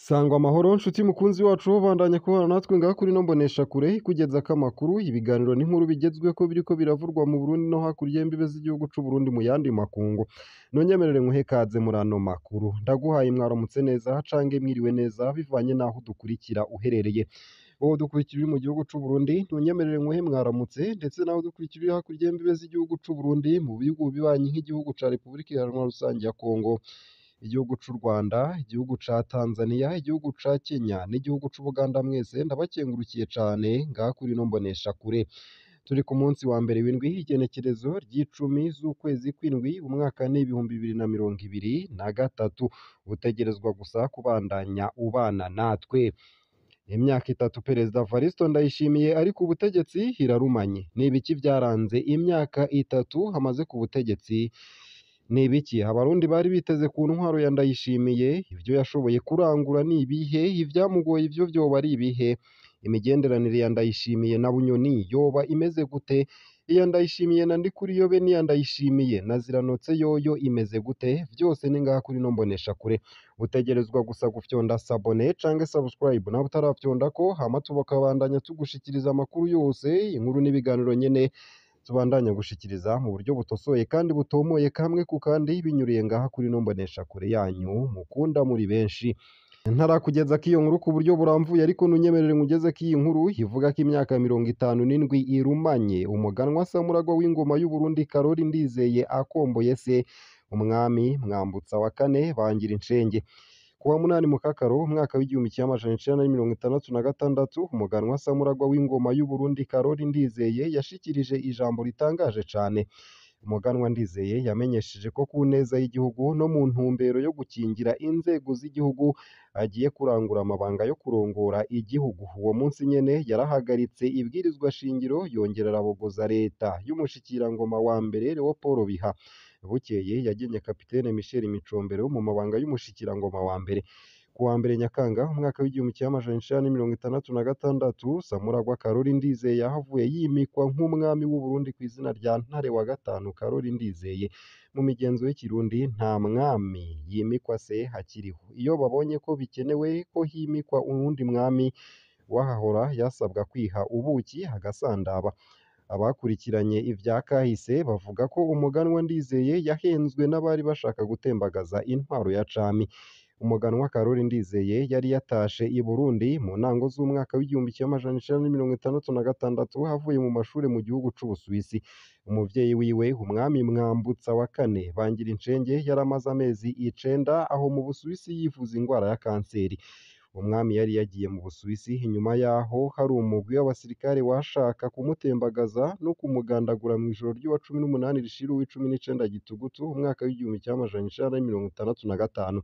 Sangwa amahoro nshuti mukunzi wacu wo bandanya kubana natwe ngaha kuri no mbonesha kure ikugezako amakuru ibiganiro n'inkuru bigezweko biriko biravurwa mu Burundi no hakurya y'imbibe z'igihugu c'u Burundi mu yandi makungu. Nonyemerere nkuhe ikaze muri ano makuru. Ndaguhaye mwaramutse neza cange mwiriwe neza bivanye naho udukurikira uherereye. Wowe udukurikira uri mu gihugu c'u Burundi nonyemerere nkuhe mwaramutse ndetse naho udukurikira uri hakurya y'imbibe z'igihugu c'u Burundi mu bihugu bibanyi nk'igihugu ca Repubulika Iharanira Rusangi ya Kongo. Igihugu c'u Rwanda, igihugu ca Tanzania, igihugu ca Kenya n'igihugu c'Ubuganda mwese ndabakengurukiye cane ngaha kuri no mbonesha kure. Turi ku munsi wa mbere w'indwi igenekerezo ry'icumi z'ukwezi kw'indwi umwaka n'ibihumbi 2023 utegerezwa gusa kubandanya ubana natwe. Imyaka itatu Perezida Evaristo Ndayishimiye ari ku butegetsi irarumanye. Ni ibiki vyaranze imyaka itatu hamaze ku butegetsi? Ni ibiki abarundi bari biteze ku ntwaro ya Ndayishimiye? Ivyo yashoboye kurangura ni ibihe? Ivyamugoye ivyo vyoba ari ibihe? Imigenderanire ya Ndayishimiye na Bunyoni yoba imeze gute? Iya Ndayishimiye na Ndikuriyobe n'iya Ndayishimiye na Ziranotse yoyo imeze gute? Vyose ni ngaha kuri no mbonesha kure. Utegerezwa gusa gufyonda sabone canke subscribe nawe utaravyondako hama tukabandanya tugushikiriza amakuru yose inkuru n'ibiganiro nyene tubandanya gushikiriza mu buryo butosoye kandi butomoye kamwe ku kandi binyuriye ngaha kuri no mbonesha kure yanyu mukunda muri benshi. Ntarakugeza ko iyo nkuru ku buryo buramvuye ariko nunyemerere nkugeze ko iyi nkuru ivuga ko imyaka 57 irumanye umuganwa Samuragwa w'ingoma y'u Burundi Karori Ndizeye akomboye se umwami Mwambutsa wa kane bangira incenge. Kuwa munani Mukakaro umwaka w'igihumbi kimwe amajana icenda na mirongo itandatu na gatandatu umuganwa Samuragwa w'ingoma y'u Burundi Karori Ndizeye yashikirije ijambo ritangaje cane. Umuganwa Ndizeye yamenyesheje ko ku neza y'igihugu no mu ntumbero yo gukingira inzego z'igihugu agiye kurangura amabanga yo kurongora igihugu. Uwo munsi nyene yarahagaritse ibwirizwa shingiro yongera arabogoza leta y'umushikirangoma wa mbere Leopold Biha. Bukeye yagenye kapitene Michel Micombero mu mabanga y'umushikirangoma wa mbere. Kuwa mbere Nyakanga umwaka w'igihumbi kimwe amajana icenda na mirongo itandatu na gatandatu Samuragwa Karori Ndizeye yahavuye yimikwa nk'umwami w'u Burundi kw'izina rya Ntare wa gatanu Karori Ndizeye. Mu migenzo y'ikirundi nta mwami yimikwa se hakiriho. Iyo babonye ko bikenewe ko himikwa uwundi mwami wahahora yasabwa kwiha ubuki agasandaba. Abakurikiranye ivya kahise bavuga ko umuganwa Ndizeye yahenzwe n'abari bashaka gutembagaza intwaro ya cami. Umuganwa Karori Ndizeye yari yatashe i Burundi mu ntango z'umwaka w'igihumbi kimwe amajana icenda na mirongo itandatu na gatandatu havuye mu mashure mu gihugu c'Ubusuwisi. Umuvyeyi wiwe umwami Mwambutsa wa kane bangira incenge yaramaze amezi 9 aho mu Busuwisi yivuza ingwara ya kanseri. Umwami yari yagiye mu Busuwisi inyuma yaho hari umugwi w'abasirikare washaka kumutembagaza no kumugandagura mu ijoro ry'uwa 18 rishira uw'icumi n'icenda Gitugutu umwaka w'igihumbi kimwe amajana icenda na mirongo itandatu na gatanu.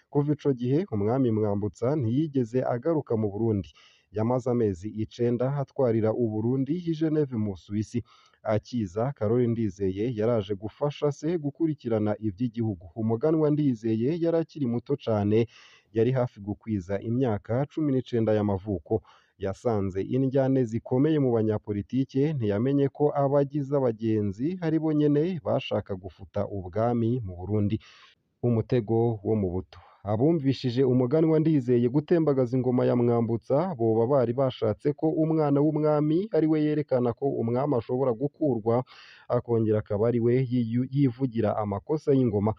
Kuva ico gihe umwami Mwambutsa ntiyigeze agaruka mu Burundi. Yamaze amezi 9 atwarira u Burundi i Geneve mu Busuwisi. Akiza Karori Ndizeye yaraje gufasha se gukurikirana ivy'igihugu. Umuganwa Ndizeye yari akiri muto cane yari hafi gukwiza imyaka 19 y'amavuko. Yasanze indyane zikomeye mu banyapolitike ntiyamenye ko abagize abagenzi ari bo nyene bashaka gufuta ubwami mu Burundi. Umutego wo mu buto. Abumvishije umuganwa Ndizeye gutembagaza ingoma ya Mwambutsa boba bari bashatse ko umwana w'umwami ari we yerekana ko umwami ashobora gukurwa akongera akaba ari we yivugira amakosa y'ingoma.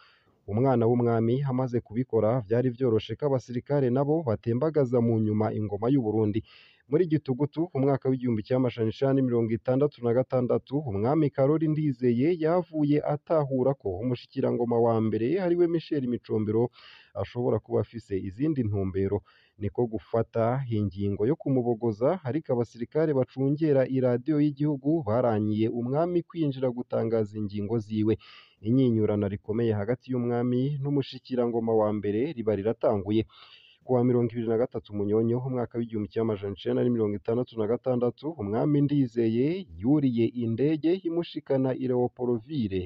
Umwana w'umwami amaze kubikora vyari vyoroshe ko abasirikare nabo batembagaza mu nyuma ingoma y'u Burundi. Muri Gitugutu umwaka w'igihumbi kimwe amajana icenda na mirongo itandatu na gatandatu umwami Karori Ndizeye yavuye atahura ko umushikirangoma wa mbere ari we Michel Micombero ashobora kuba afise izindi ntumbero. Niko gufata ingingo yo kumubogoza ariko abasirikare bacungera iradiyo y'igihugu baranyiye umwami kwinjira gutangaza ingingo ziwe. Inyinyurana rikomeye hagati y'umwami n'umushikirangoma wa mbere riba riratanguye. Kuwa 23 Munyonyo umwaka w'igihumbi kimwe amajana icenda na mirongo itandatu na gatandatu umwami Ndizeye yuriye indege imushikana i Leopoldville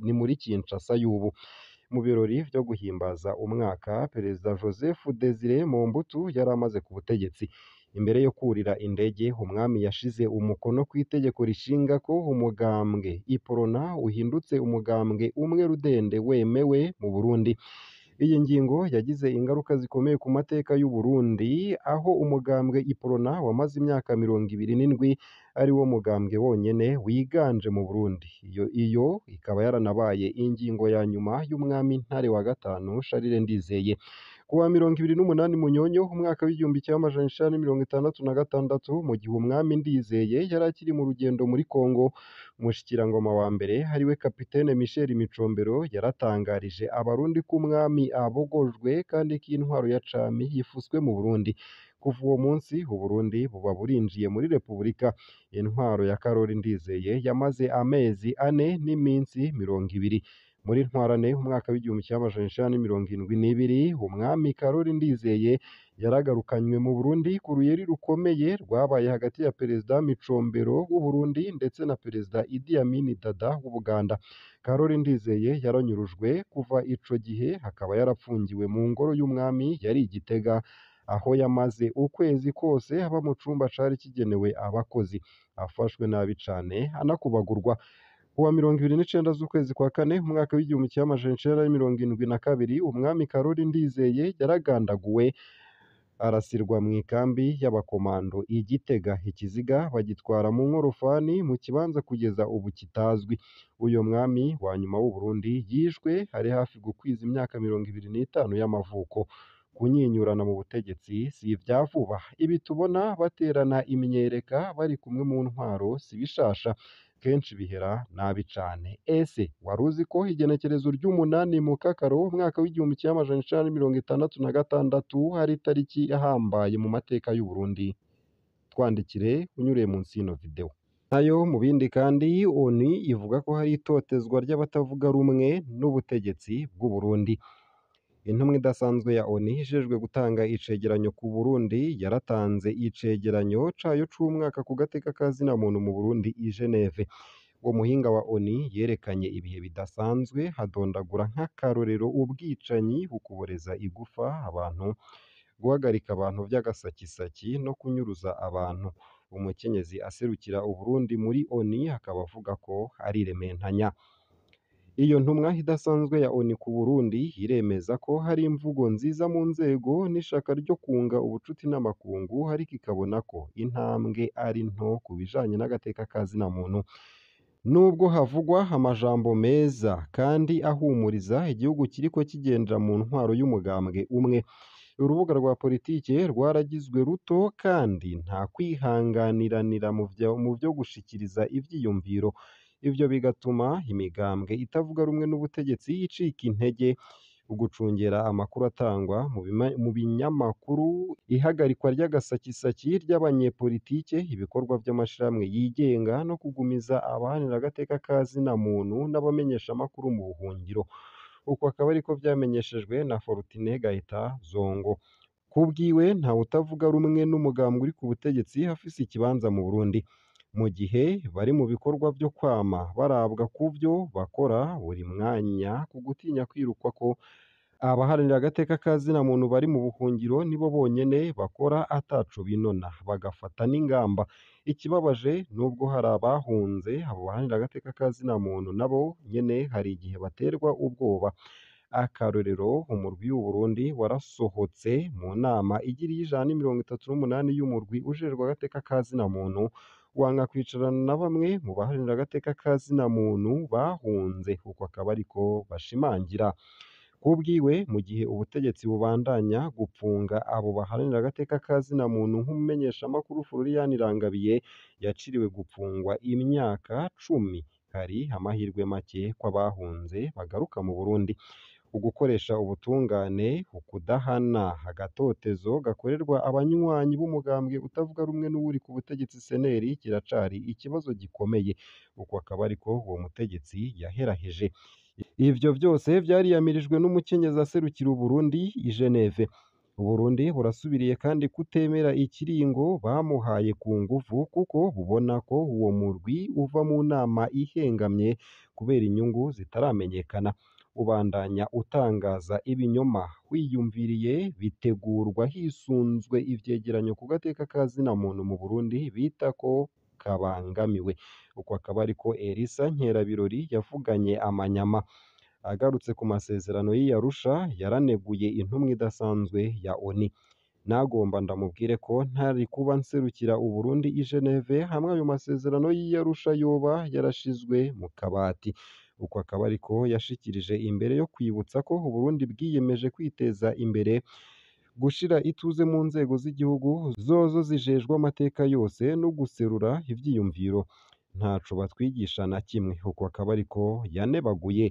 ni muri Kinshasa y'ubu. Mu birori vyo guhimbaza umwaka Perezida Joseph Désiré Mobutu yari amaze ku butegetsi. Imbere yo kurira indege umwami yashize umukono kw'itegeko rishinga ko umugambwe Iprona uhindutse umugambwe umwe rudende wemewe mu Burundi. Iyi ngingo yagize ingaruka zikomeye ku mateka y'u Burundi aho umugambwe Iprona wamaze imyaka 27 ari wo mugambwe wonyene wiganje mu Burundi. Iyo ikaba yaranabaye ingingo ya nyuma y'umwami Ntare wa gatanu Charles Ndizeye. Kuwa 28 Munyonyo umwaka w'igihumbi kimwe amajana icenda mirongo itandatu na gatandatu, mu gihe umwami Ndizeye yari akiri mu rugendo muri Kongo, umushikirangoma wa mbere ariwe kapitene Michel Micombero yaratangarije abarundi ko umwami abogojwe kandi ko intwaro ya cami yifuswe mu Burundi. Kuva uwo munsi Uburundi buba burinjiye muri Repubulika. Intwaro ya Karori Ndizeye yamaze amezi 4 n'iminsi 20. Muri Ntwarante umwaka w'igihumbi kimwe amajana icenda mirongo indwi n'ibiri, umwami Karori Ndizeye yaragarukanywe mu Burundi ku ruyeri rukomeye rwabaye hagati ya Perezida Micombero w'u Burundi ndetse na Perezida Idi Amin Dada w'Ubuganda. Karori Ndizeye yaranyurujwe, kuva ico gihe akaba yarapfungiwe mu ngoro y'umwami yari i Gitega, aho yamaze ukwezi kose aba mu cumba cari kigenewe abakozi, afashwe nabi cane anakubagurwa. Kuwa 29 z'ukwezi kwa kane umwaka w'igihumbi kimwe amajana icenda mirongo indwi na kabiri, umwami Karori Ndizeye yaragandaguwe arasirwa mu ikambi y'abakomando i Gitega. Ikiziga bagitwara mu nkorofani mu kibanza kugeza ubu kitazwi. Uyo mwami wa nyuma w'u Burundi yishwe ari hafi gukwiza imyaka 25 y'amavuko. Kunyinyurana mu butegetsi si ivya vuba. Ibi tubona baterana imyereka bari kumwe mu ntwaro si bishasha, kenshi bihera nabi cane. Ese wari uzi ko igenekerezo ry'umunani mu Kakaro umwaka w'igihumbi kimwe amajana icenda mirongo itandatu na gatandatu hari itariki ahambaye mu mateka y'u Burundi? Twandikire unyuriye munsi y'ino video. Nayo mu bindi kandi, ONU ivuga ko hari itotezwa ry'abatavuga rumwe n'ubutegetsi bw'u Burundi. Intumwa idasanzwe ya ONU ijejwe gutanga icegeranyo ku Burundi yaratanze icegeranyo cayo c'umwaka ku gateka ka zina muntu mu Burundi i Geneve. Uwo muhinga wa ONU yerekanye ibihe bidasanzwe, hadondagura nk'akarorero ubwicanyi, ukuboreza igufa abantu, guhagarika abantu vy'agasakisaki no kunyuruza abantu. Umukenyezi aserukira u Burundi muri ONU akaba avuga ko ari rementanya. Iyo ntumwa idasanzwe ya ONU ku Burundi iremeza ko hari imvugo nziza mu nzego n'ishaka ryo kunga ubucuti n'amakungu, ariko ikabona ko intambwe ari nto ku bijanye n'agateka ka zina muntu. Nubwo havugwa amajambo meza kandi ahumuriza, igihugu kiriko kigendera mu ntwaro y'umugambwe umwe. Urubuga rwa politike rwaragizwe ruto kandi nta kwihanganiranira mu vyo gushikiriza ivyiyumviro. Ivyo bigatuma imigambwe itavuga rumwe n'ubutegetsi icika intege. Ugucungera amakuru atangwa mu binyamakuru, ihagarikwa ry'agasakisaki ry'abanyepolitike, ibikorwa vy'amashirahamwe yigenga no kugumiza abahanira agateka ka zina muntu n'abamenyesha amakuru mu buhungiro. Uko akaba ariko vyamenyeshejwe na Fortune Gaita Zongo. Kubwiwe ntawe utavuga rumwe n'umugambwe uri ku butegetsi afise ikibanza mu Burundi. Mu gihe bari mu bikorwa vyo kwama barabwa kuvyo bakora buri mwanya, ku gutinya kwirukwa ko abaharanira agateka ka zina muntu bari mu buhungiro nibo bonyene bakora ataco binona, bagafata n'ingamba. Ikibabaje nubwo hari abahunze, abo baharanira agateka ka zina muntu nabo nyene hari igihe baterwa ubwoba. Akarorero, umurwi w'u Burundi warasohotse mu nama igiriye 138 y'umurwi ujejwe agateka ka zina muntu, wanka kwicarana na bamwe mu baharanira agateka ka zina muntu bahunze. Uko akaba ariko bashimangira. Kubwiwe, mu gihe ubutegetsi bubandanya gupfunga abo baharanira agateka ka zina muntu, nk'umumenyeshamakuru Florian Irangabiye yaciriwe gupfungwa imyaka 10, hari amahirwe make ko abahunze bagaruka mu Burundi. Ugukoresha ubutungane, ukudahana, agatotezo gakorerwa abanywanyi b'umugambwe utavuga rumwe n'uwuri ku butegetsi CNL kiracari ikibazo gikomeye. Uko akaba ariko uwo mutegetsi yaheraheje. Ivyo vyose vyariyamirijwe n'umukenyezi aserukira u Burundi i Geneve. U Burundi burasubiriye kandi kutemera ikiringo bamuhaye ku nguvu, kuko bubona ko uwo murwi uva mu nama ihengamye kubera inyungu zitaramenyekana. Ubandanya utangaza ibinyoma wiyumviriye, bitegurwa hisunzwe ivyegeranyo ku gateka ka zina muntu mu Burundi bita ko kabangamiwe. Uko akaba ariko Elisa Nkerabirori yavuganye amanyama. Agarutse ku masezerano y'i Arusha yaraneguye intumwa idasanzwe ya ONU. Nagomba ndamubwire ko ntari kuba nserukira Uburundi i Geneve hamwe ayo masezerano y'i Arusha yoba yarashizwe mu kabati. Uko akaba ariko yashikirije imbere yo kwibutsa ko Uburundi bwiyemeje kwiteza imbere, gushira ituze mu nzego z'igihugu zozo zijejwe amateka yose no guserura ivyiyumviro. Ntaco batwigisha na kimwe. Uko akaba ariko yanebaguye.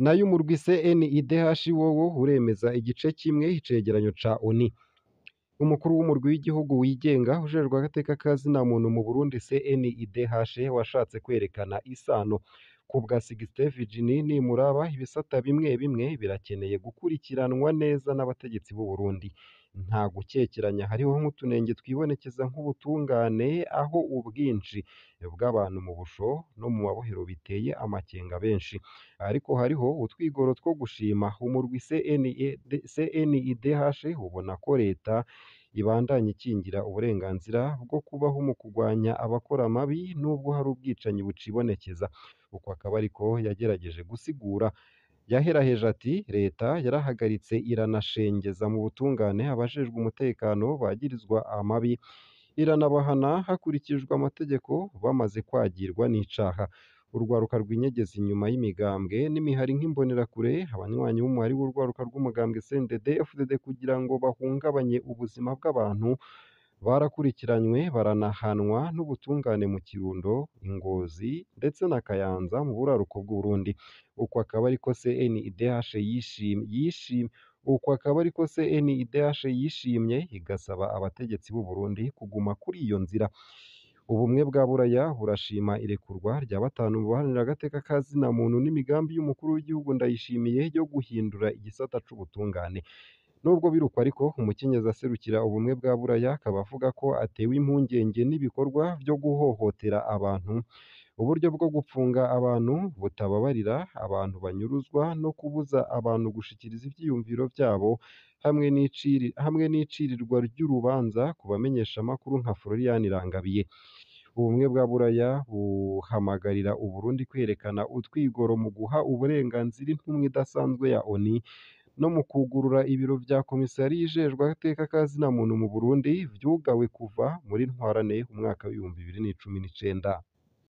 Nayo umurwi CNIDH wowo uremeza igice kimwe icegeranyo ca ONU. Umukuru w'umurwi w'igihugu wigenga ujejwe agateka ka zina muntu mu Burundi CNIDH washatse kwerekana isano. Ku bwa Sixte Vigini nimuraba ibisata bimwe bimwe birakeneye gukurikiranwa neza n'abategetsi b'u Burundi. Nta gukekeranya hariho nk'utunenge twibonekeza nk'ubutungane, aho ubwinshi bw'abantu mu busho no mu mabohero biteye amakenga benshi. Ariko hariho utwigoro two gushima. Umurwi CNIDH ubona ko leta ibandanya ikingira uburenganzira bwo kubaho mu kurwanya abakora amabi nubwo hari ubwicanyi bucibonekeza. Uko akaba ariko yagerageje gusigura. Yaheraheje ati leta yarahagaritse iranashengeza mu butungane abajejwe umutekano bagirizwa amabi, iranabahana hakurikijwe amategeko bamaze kwagirwa n'icaha. Urwaruka rwinyegeza inyuma y'imigambwe n'imihari nk'imbonerakure, abanywanyi b'umuhari w'urwaruka rw'umugambwe CNDD-FDD kugira ngo bahungabanye ubuzima bw'abantu barakurikiranywe baranahanwa n'ubutungane mu Kirundo, Ingozi ndetse na Kayanza mu buraruko bw'Uburundi. Uko akaba ariko CNIDH yishimye igasaba abategetsi b'u Burundi kuguma kuri iyo nzira. Ubumwe bwa Buraya burashima irekurwa rya batanu mu baharanira agateka ka zina muntu n'imigambi y'umukuru w'igihugu Ndayishimiye yo guhindura igisata c'ubutungane. Nubwo biruko ariko umukenyezi aserukira ubumwe bwa Buraya akaba avuga ko atewe impungenge n'ibikorwa vyo guhohotera abantu, uburyo bwo gupfunga abantu butababarira, abantu banyuruzwa no kubuza abantu gushikiriza ivyiyumviro vyabo, hamwe n'icirirwa ry'urubanza ku bamenyeshamakuru nka Florian Irangabiye. Ubumwe bwa Buraya buhamagarira Uburundi kwerekana utwigoro mu guha uburenganzira intumwa idasanzwe ya ONU no mu kwugurura ibiro vya komisariya ijejwe agateka ka zina muntu mu Burundi vyugawe kuva muri Ntwarante umwaka w'2019.